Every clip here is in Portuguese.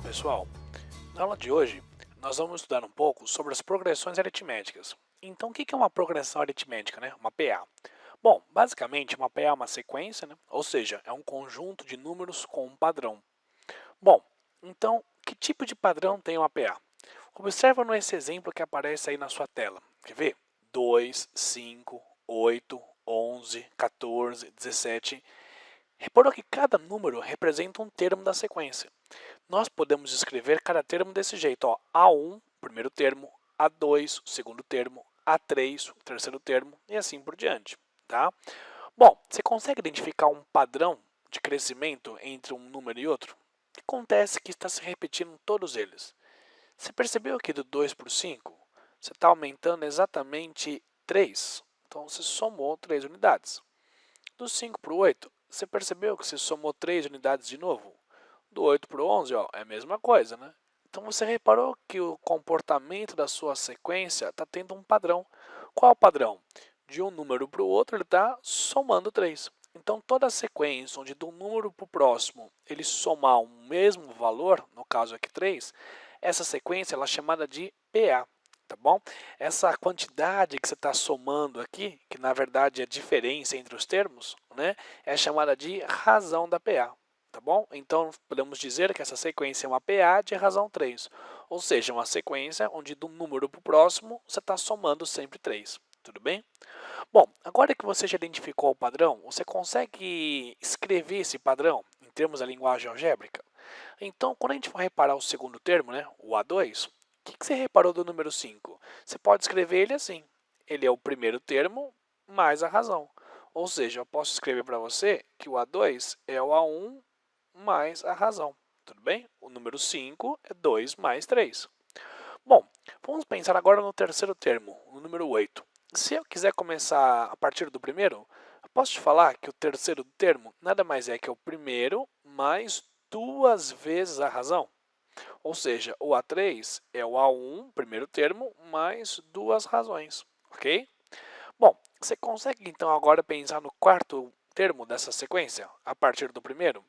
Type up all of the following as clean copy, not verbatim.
pessoal, na aula de hoje nós vamos estudar um pouco sobre as progressões aritméticas. Então, o que é uma progressão aritmética, né? Uma PA. Bom, basicamente uma PA é uma sequência, né? Ou seja, é um conjunto de números com um padrão. Bom, então, que tipo de padrão tem uma PA? Observa nesse exemplo que aparece aí na sua tela. Quer ver? 2, 5, 8, 11, 14, 17. Reparou que cada número representa um termo da sequência. Nós podemos escrever cada termo desse jeito, ó. A1, primeiro termo, A2, o segundo termo, A3, o terceiro termo e assim por diante, tá? Bom, você consegue identificar um padrão de crescimento entre um número e outro? O que acontece que está se repetindo em todos eles? Você percebeu que do 2 para o 5, você está aumentando exatamente 3. Então, você somou 3 unidades. Do 5 para o 8, você percebeu que você somou 3 unidades de novo? Do 8 para o 11, ó, é a mesma coisa, né? Então você reparou que o comportamento da sua sequência está tendo um padrão. Qual é o padrão? De um número para o outro, ele está somando 3. Então toda sequência onde de um número para o próximo ele somar o mesmo valor, no caso aqui 3, essa sequência ela é chamada de PA. Tá bom? Essa quantidade que você está somando aqui, que na verdade é a diferença entre os termos, né, é chamada de razão da PA. Tá bom? Então, podemos dizer que essa sequência é uma PA de razão 3, ou seja, uma sequência onde de um número para o próximo você está somando sempre 3. Tudo bem? Bom, agora que você já identificou o padrão, você consegue escrever esse padrão em termos da linguagem algébrica? Então, quando a gente for reparar o segundo termo, né, o A2, o que você reparou do número 5? Você pode escrever ele assim. Ele é o primeiro termo mais a razão. Ou seja, eu posso escrever para você que o A2 é o A1 mais a razão. Tudo bem? O número 5 é 2 mais 3. Bom, vamos pensar agora no terceiro termo, o número 8. Se eu quiser começar a partir do primeiro, eu posso te falar que o terceiro termo nada mais é que o primeiro mais duas vezes a razão. Ou seja, o A3 é o A1, primeiro termo, mais duas razões. Ok? Bom, você consegue então agora pensar no quarto termo dessa sequência, a partir do primeiro?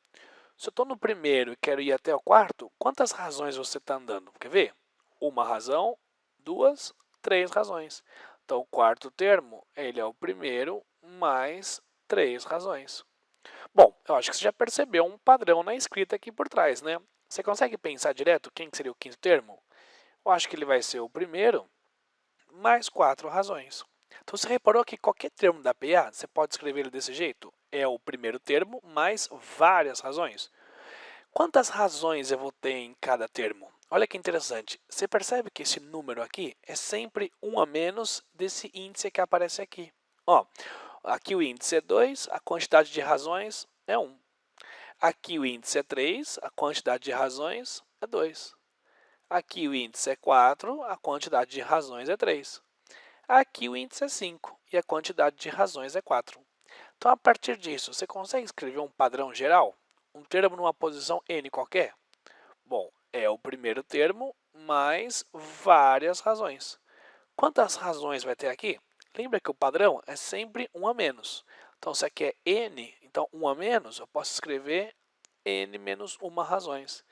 Se eu estou no primeiro e quero ir até o quarto, quantas razões você está andando? Quer ver? Uma razão, duas, três razões. Então, o quarto termo, ele é o primeiro mais três razões. Bom, eu acho que você já percebeu um padrão na escrita aqui por trás, né? Você consegue pensar direto quem seria o quinto termo? Eu acho que ele vai ser o primeiro mais quatro razões. Então, você reparou que qualquer termo da PA, você pode escrever ele desse jeito? É o primeiro termo mais várias razões. Quantas razões eu vou ter em cada termo? Olha que interessante. Você percebe que esse número aqui é sempre um a menos desse índice que aparece aqui. Ó, aqui o índice é 2, a quantidade de razões é 1. Aqui o índice é 3, a quantidade de razões é 2. Aqui o índice é 4, a quantidade de razões é 3. Aqui o índice é 5 e a quantidade de razões é 4. Então, a partir disso, você consegue escrever um padrão geral? Um termo numa posição n qualquer? Bom, é o primeiro termo mais várias razões. Quantas razões vai ter aqui? Lembra que o padrão é sempre 1 a menos. Então, se aqui é n, então 1 a menos, eu posso escrever n menos 1 razões.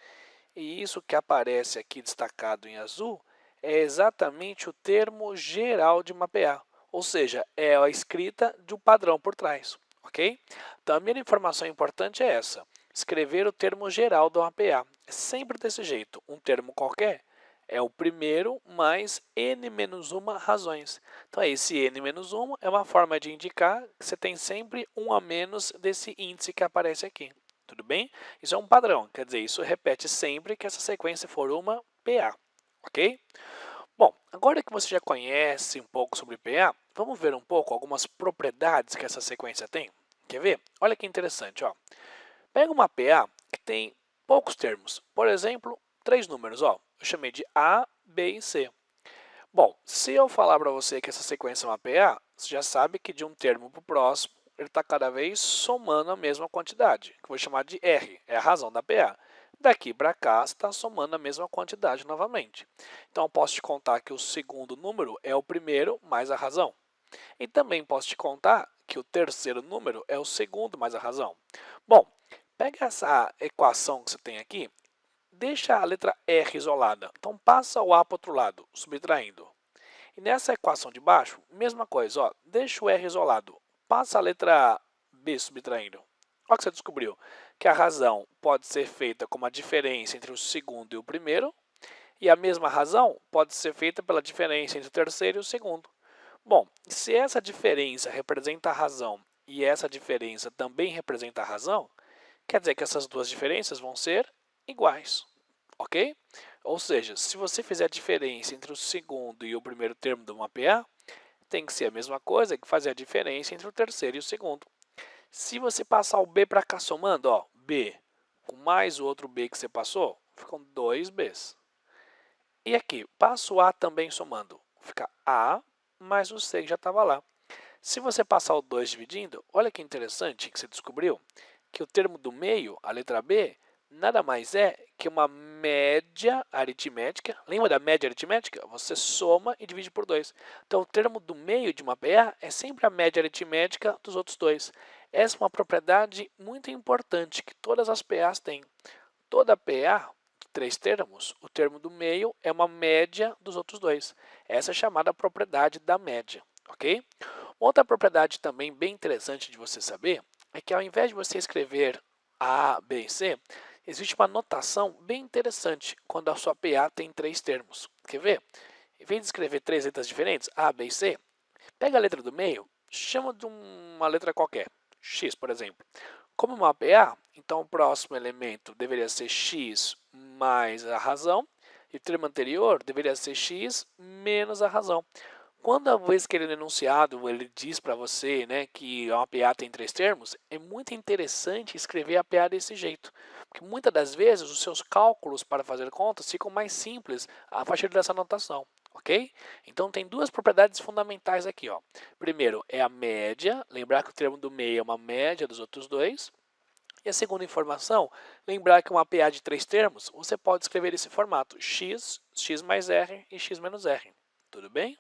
E isso que aparece aqui destacado em azul é exatamente o termo geral de uma PA, ou seja, é a escrita de um padrão por trás, ok? Então, a primeira informação importante é essa, escrever o termo geral de uma PA. É sempre desse jeito, um termo qualquer é o primeiro mais n menos 1 razões. Então, esse n menos 1 é uma forma de indicar que você tem sempre 1 a menos desse índice que aparece aqui. Tudo bem? Isso é um padrão, quer dizer, isso repete sempre que essa sequência for uma PA, ok? Bom, agora que você já conhece um pouco sobre PA, vamos ver um pouco algumas propriedades que essa sequência tem? Quer ver? Olha que interessante, ó. Pega uma PA que tem poucos termos, por exemplo, três números, ó. Eu chamei de A, B e C. Bom, se eu falar para você que essa sequência é uma PA, você já sabe que de um termo para o próximo, ele está cada vez somando a mesma quantidade, que eu vou chamar de R, é a razão da PA. Daqui para cá, você está somando a mesma quantidade novamente. Então, eu posso te contar que o segundo número é o primeiro mais a razão. E também posso te contar que o terceiro número é o segundo mais a razão. Bom, pega essa equação que você tem aqui, deixa a letra R isolada. Então, passa o A para o outro lado, subtraindo. E nessa equação de baixo, mesma coisa, ó, deixa o R isolado, passa a letra B subtraindo. Olha o que você descobriu, que a razão pode ser feita como a diferença entre o segundo e o primeiro, e a mesma razão pode ser feita pela diferença entre o terceiro e o segundo. Bom, se essa diferença representa a razão e essa diferença também representa a razão, quer dizer que essas duas diferenças vão ser iguais, ok? Ou seja, se você fizer a diferença entre o segundo e o primeiro termo de uma PA, tem que ser a mesma coisa que fazer a diferença entre o terceiro e o segundo. Se você passar o B para cá somando, ó, B com mais o outro B que você passou, ficam 2 Bs. E aqui, passa o A também somando, fica A mais o C que já estava lá. Se você passar o 2 dividindo, olha que interessante que você descobriu que o termo do meio, a letra B, nada mais é que uma média aritmética. Lembra da média aritmética? Você soma e divide por 2. Então, o termo do meio de uma PA é sempre a média aritmética dos outros dois. Essa é uma propriedade muito importante que todas as PAs têm. Toda PA de 3 termos, o termo do meio é uma média dos outros dois. Essa é chamada propriedade da média, ok? Outra propriedade também bem interessante de você saber é que ao invés de você escrever A, B e C, existe uma notação bem interessante quando a sua PA tem 3 termos. Quer ver? Em vez de escrever 3 letras diferentes, A, B e C, pega a letra do meio, chama de uma letra qualquer, X, por exemplo. Como uma PA, então o próximo elemento deveria ser x mais a razão, e o termo anterior deveria ser x menos a razão. Quando a vez que ele é enunciado, ele diz para você, né, que uma PA tem 3 termos, é muito interessante escrever a PA desse jeito. Porque muitas das vezes os seus cálculos para fazer contas ficam mais simples a partir dessa notação, ok? Então tem duas propriedades fundamentais aqui, ó. Primeiro é a média, lembrar que o termo do meio é uma média dos outros dois. E a segunda informação, lembrar que uma PA de 3 termos, você pode escrever esse formato x, x mais r e x menos r. Tudo bem?